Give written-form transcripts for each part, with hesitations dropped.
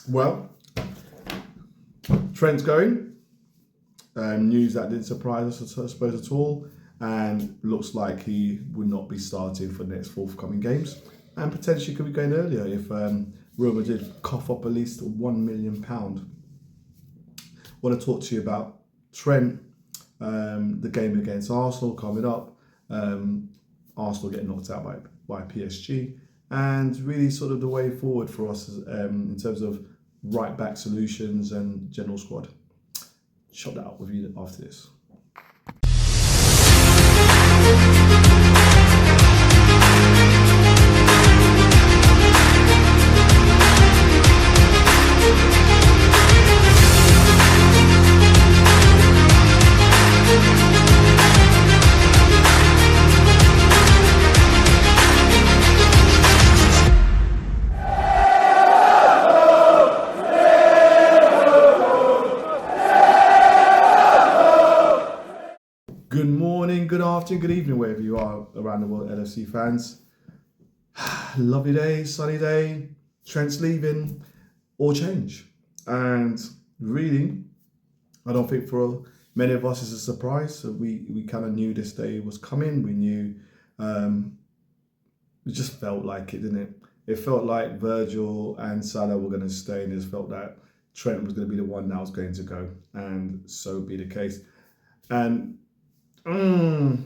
Well, Trent's going. News that didn't surprise us, I suppose, at all. And looks like he will not be starting for the next forthcoming games. And potentially could be going earlier if Real Madrid cough up at least £1 million. Want to talk to you about Trent, the game against Arsenal coming up. Arsenal getting knocked out by PSG. And really sort of the way forward for us in terms of right-back solutions and general squad. Shut that up with you after this. Good morning, good afternoon, good evening, wherever you are around the world, LFC fans. Lovely day, sunny day, Trent's leaving, all change. And really, I don't think for many of us it's a surprise. So we kind of knew this day was coming. We knew, it just felt like it, didn't it? It felt like Virgil and Salah were going to stay, and it just felt that Trent was going to be the one that was going to go. And so be the case. And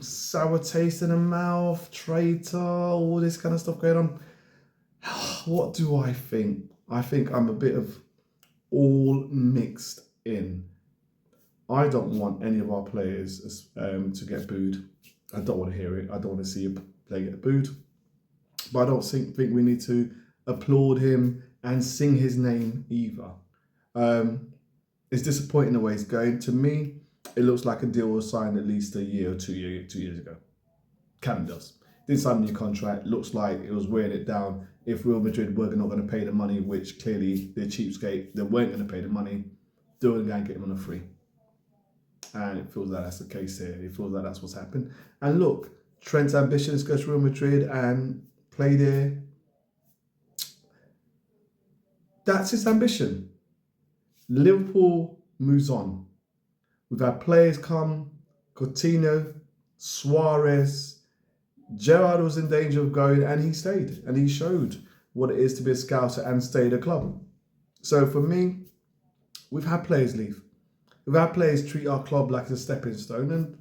sour taste in the mouth, traitor, all this kind of stuff going on. What do I think? I think I'm a bit of all mixed in. I don't want any of our players to get booed. I don't want to hear it. I don't want to see a player get booed. But I don't think we need to applaud him and sing his name either. It's disappointing the way it's going. To me, it looks like a deal was signed at least a year or 2 years ago. Kind of does. Didn't sign a new contract. Looks like it was wearing it down. If Real Madrid were not going to pay the money, which clearly they're cheapskate, they weren't going to pay the money, they were going to get him on a free. And it feels like that's the case here. It feels like that's what's happened. And look, Trent's ambition is to go to Real Madrid and play there. That's his ambition. Liverpool moves on. We've had players come, Coutinho, Suarez, Gerrard was in danger of going and he stayed. And he showed what it is to be a scouser and stay at a club. So for me, we've had players leave. We've had players treat our club like a stepping stone and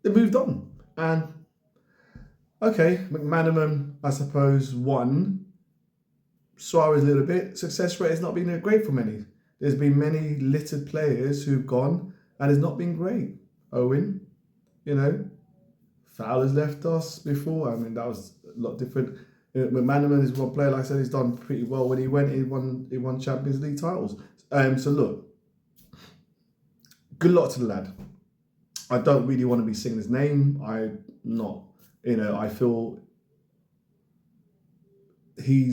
they moved on. And okay, McManaman, I suppose, won. Suarez a little bit. Success rate has not been great for many. There's been many littered players who've gone and it's not been great. Owen, Fowler's left us before. I mean, that was a lot different. McManaman is one player, like I said, he's done pretty well. When he went, he won Champions League titles. So look, good luck to the lad. I don't really want to be singing his name. I'm not, I feel he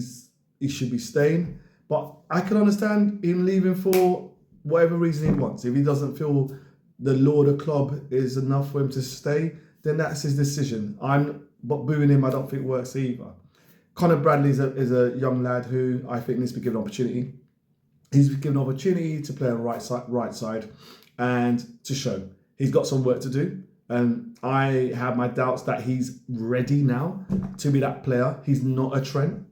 should be staying. But I can understand him leaving for whatever reason he wants. If he doesn't feel the law of the club is enough for him to stay, then that's his decision. But booing him, I don't think works either. Conor Bradley is a young lad who I think needs to be given an opportunity. He's been given an opportunity to play on the right side and to show. He's got some work to do. And I have my doubts that he's ready now to be that player. He's not a Trent.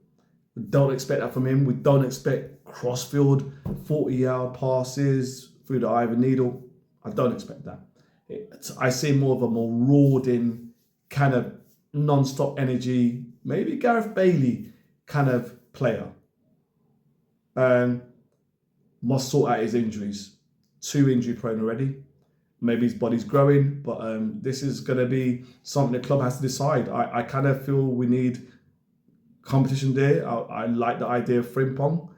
We don't expect that from him. We don't expect crossfield 40-yard passes through the eye of a needle. I don't expect that. I see more of a marauding kind of non-stop energy, maybe Gareth Bailey kind of player. Must sort out his injuries. 2 injury prone already. Maybe his body's growing, but this is going to be something the club has to decide. I kind of feel we need competition there. I like the idea of Frimpong,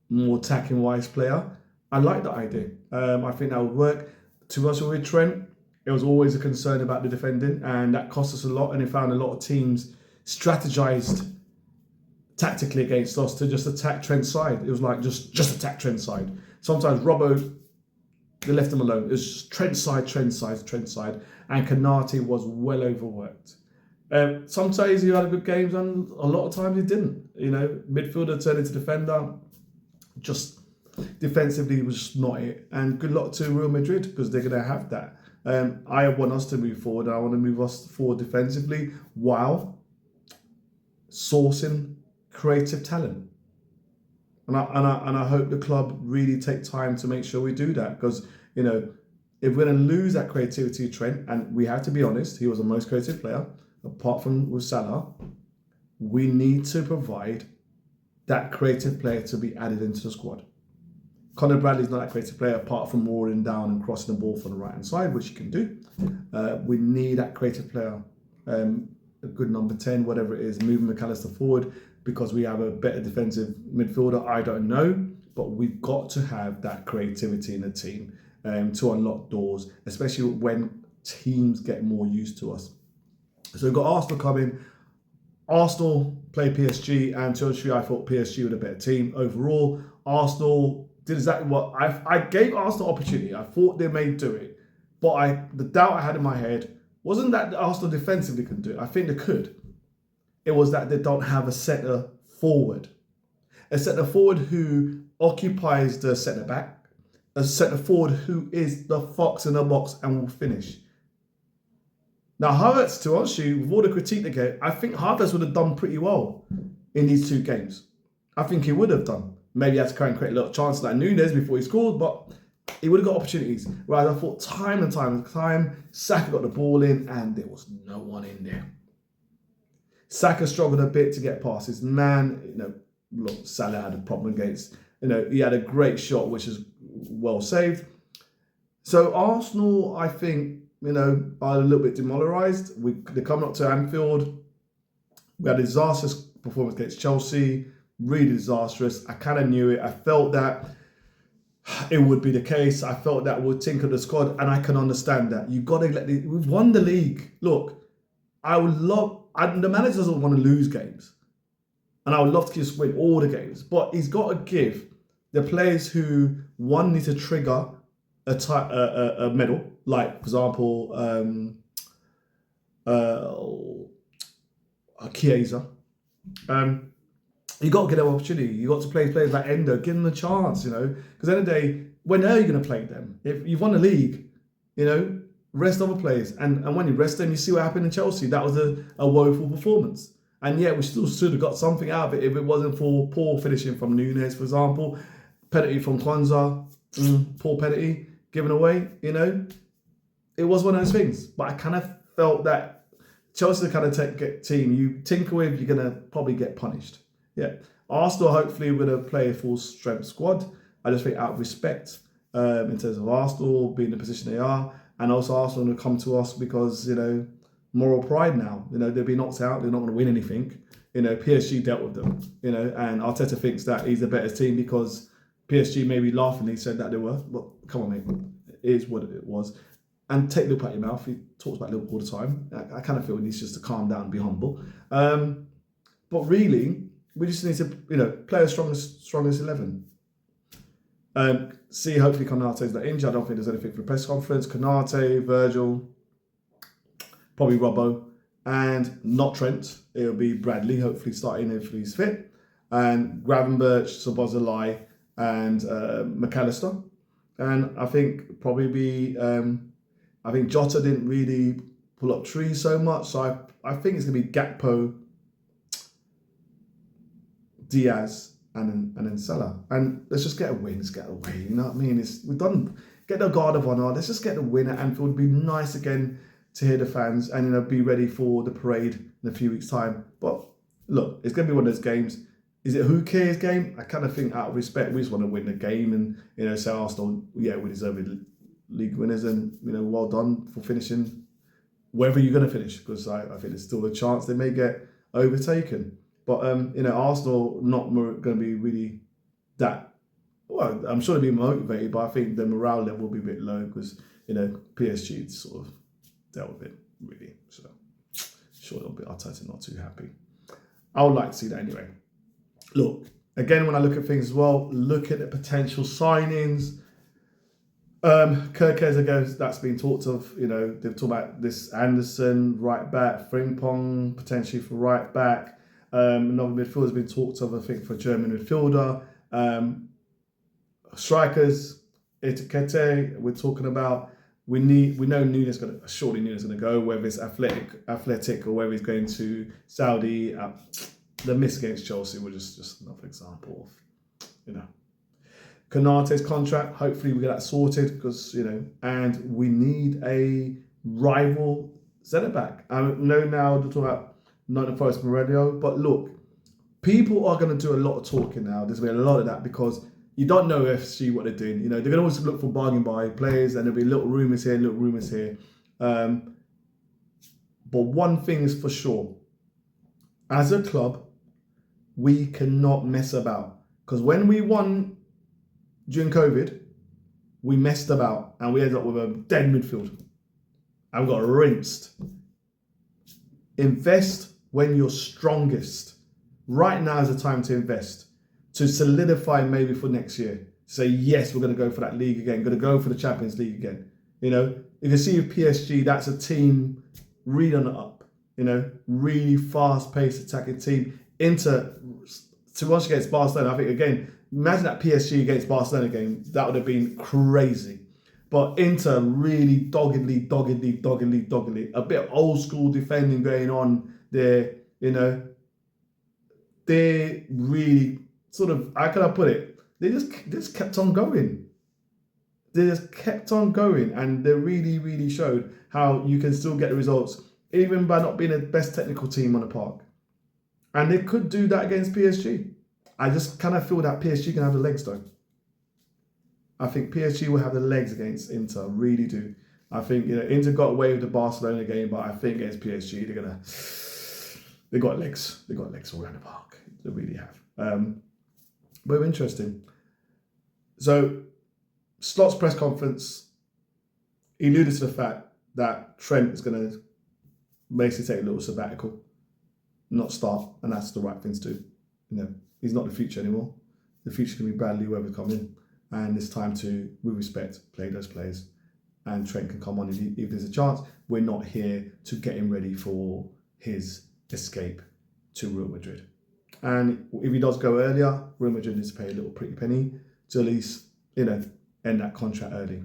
more attacking wise player. I like that idea. I think that would work. To us with Trent, it was always a concern about the defending, and that cost us a lot. And it found a lot of teams strategized tactically against us to just attack Trent's side. It was like just attack Trent's side. Sometimes Robbo, they left him alone. It was just Trent side. And Kanate was well overworked. Sometimes he had good games and a lot of times he didn't. Midfielder turned into defender. just defensively was just not it. And good luck to Real Madrid because they're going to have that. I want us to move forward. I want to move us forward defensively while sourcing creative talent. And I hope the club really take time to make sure we do that because, you know, if we're going to lose that creativity, Trent, and we have to be honest, he was the most creative player, apart from with Salah, we need to provide that creative player to be added into the squad. Conor Bradley's not that creative player apart from rolling down and crossing the ball from the right-hand side, which he can do. We need that creative player, a good number 10, whatever it is, moving McAllister forward because we have a better defensive midfielder. I don't know, but we've got to have that creativity in the team to unlock doors, especially when teams get more used to us. So we've got Arsenal coming. Arsenal play PSG, and to honestly, I thought PSG were a better team overall. Arsenal did exactly what I gave Arsenal opportunity. I thought they may do it, but the doubt I had in my head wasn't that Arsenal defensively couldn't do it. I think they could. It was that they don't have a centre forward who occupies the centre back, a centre forward who is the fox in the box and will finish. Now, Havertz, to honest you, with all the critique they get, I think Havertz would have done pretty well in these two games. I think he would have done. Maybe he had to try and create a little chance like Nunes before he scored, but he would have got opportunities. Whereas I thought time and time, Saka got the ball in and there was no one in there. Saka struggled a bit to get past his man. You know, look, Salah had a problem against, you know, he had a great shot, which is well saved. So Arsenal, I think, you know, are a little bit demoralised. They're coming up to Anfield. We had a disastrous performance against Chelsea, really disastrous. I kind of knew it. I felt that it would be the case. I felt that we'd tinker the squad, and I can understand that. You've got to we've won the league. Look, the manager doesn't want to lose games. And I would love to just win all the games. But he's got to give the players who, one, need to trigger a medal, like, for example, Chiesa. You got to get an opportunity. You got to play players like Endo, give them a chance, you know. Because at the end of the day, when are you going to play them? If you've won the league, you know, rest other players. And when you rest them, you see what happened in Chelsea. That was a woeful performance. And yet we still should have got something out of it if it wasn't for poor finishing from Nunes, for example. Penalty from Kwanzaa, poor penalty given away, you know. It was one of those things. But I kind of felt that Chelsea the kind of team you tinker with, you're going to probably get punished. Yeah. Arsenal, hopefully, we're going to play a full-strength squad. I just think out of respect in terms of Arsenal being in the position they are, and also Arsenal will come to us because, you know, moral pride now. You know, they'll be knocked out. They're not going to win anything. You know, PSG dealt with them. You know, and Arteta thinks that he's the better team because PSG maybe laughingly said that they were. But come on, mate. It is what it was. And take Liverpool out your mouth. He talks about Liverpool all the time. I kind of feel he needs just to calm down and be humble. But really, we just need to, you know, play as strongest 11. See, hopefully Konate's not injured. I don't think there's anything for the press conference. Konate, Virgil, probably Robbo, and not Trent. It'll be Bradley, hopefully starting if he's fit. And Gravenberch, Szoboszlai, and McAllister. And I think probably be, I think Jota didn't really pull up trees so much. So I think it's going to be Gakpo, Diaz, and then Salah. And let's just get a win. Let's get away. You know what I mean? We've done, get the guard of honour. Let's just get the win at Anfield. It'd be nice again to hear the fans and, you know, be ready for the parade in a few weeks' time. But look, it's going to be one of those games. Is it a who cares game? I kind of think out of respect, we just want to win the game and, you know, say Arsenal, yeah, we deserve it, league winners, and, you know, well done for finishing wherever you're going to finish, because I think there's still a chance they may get overtaken. But, you know, Arsenal not going to be really that, well, I'm sure they'll be motivated, but I think the morale level will be a bit low because, you know, PSG sort of dealt with it, really. So, sure, they'll be Arteta not too happy. I would like to see that anyway. Look, again, when I look at things as well, look at the potential signings. Kirkez, again, that's been talked of. You know, they've talked about this Anderson, right back, Frimpong, potentially for right back. Another midfielder has been talked of, I think, for German midfielder. Strikers, Etikete, we're talking about. We know Nunes surely Nunes going to go, whether it's athletic or whether he's going to Saudi. The miss against Chelsea was just another example of, Konate's contract. Hopefully we get that sorted because, and we need a rival centre back. I know now they're talking about Nottingham Forest Mourinho, but look, people are going to do a lot of talking now. There's been a lot of that because you don't know FC what they're doing. They're going to always look for bargain buy players, and there'll be little rumours here, little rumours here. But one thing is for sure, as a club, we cannot mess about. Because when we won during COVID, we messed about and we ended up with a dead midfield. And we got rinsed. Invest when you're strongest. Right now is the time to invest, to solidify maybe for next year. Say, yes, we're going to go for that league again, going to go for the Champions League again. You can see with PSG, that's a team really on the up, really fast-paced attacking team. Inter, to watch against Barcelona, I think, again, imagine that PSG against Barcelona game, that would have been crazy. But Inter really doggedly, a bit of old school defending going on there, They really sort of, how can I put it? They just kept on going. They just kept on going, and they really, really showed how you can still get the results, even by not being the best technical team on the park. And they could do that against PSG. I just kind of feel that PSG can have the legs, though. I think PSG will have the legs against Inter, really do. I think, Inter got away with the Barcelona game, but I think against PSG, they got legs. They got legs all around the park. They really have. But interesting. So, Slot's press conference, he alluded to the fact that Trent is going to basically take a little sabbatical, not start, and that's the right thing to do. He's not the future anymore. The future can be Bradley, whoever come in, and it's time to, with respect, play those players. And Trent can come on if there's a chance. We're not here to get him ready for his escape to Real Madrid. And if he does go earlier, Real Madrid needs to pay a little pretty penny to at least, end that contract early.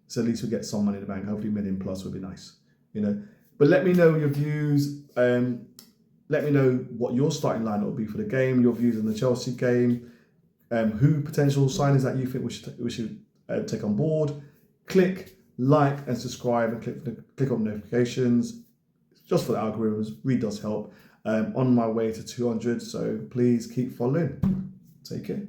So at least we get some money in the bank. Hopefully $1 million plus would be nice, But let me know your views. Let me know what your starting lineup will be for the game, your views on the Chelsea game, who potential signings that you think we should take on board. Click like and subscribe and click on notifications just for the algorithms. Really does help. On my way to 200, so please keep following. Take care.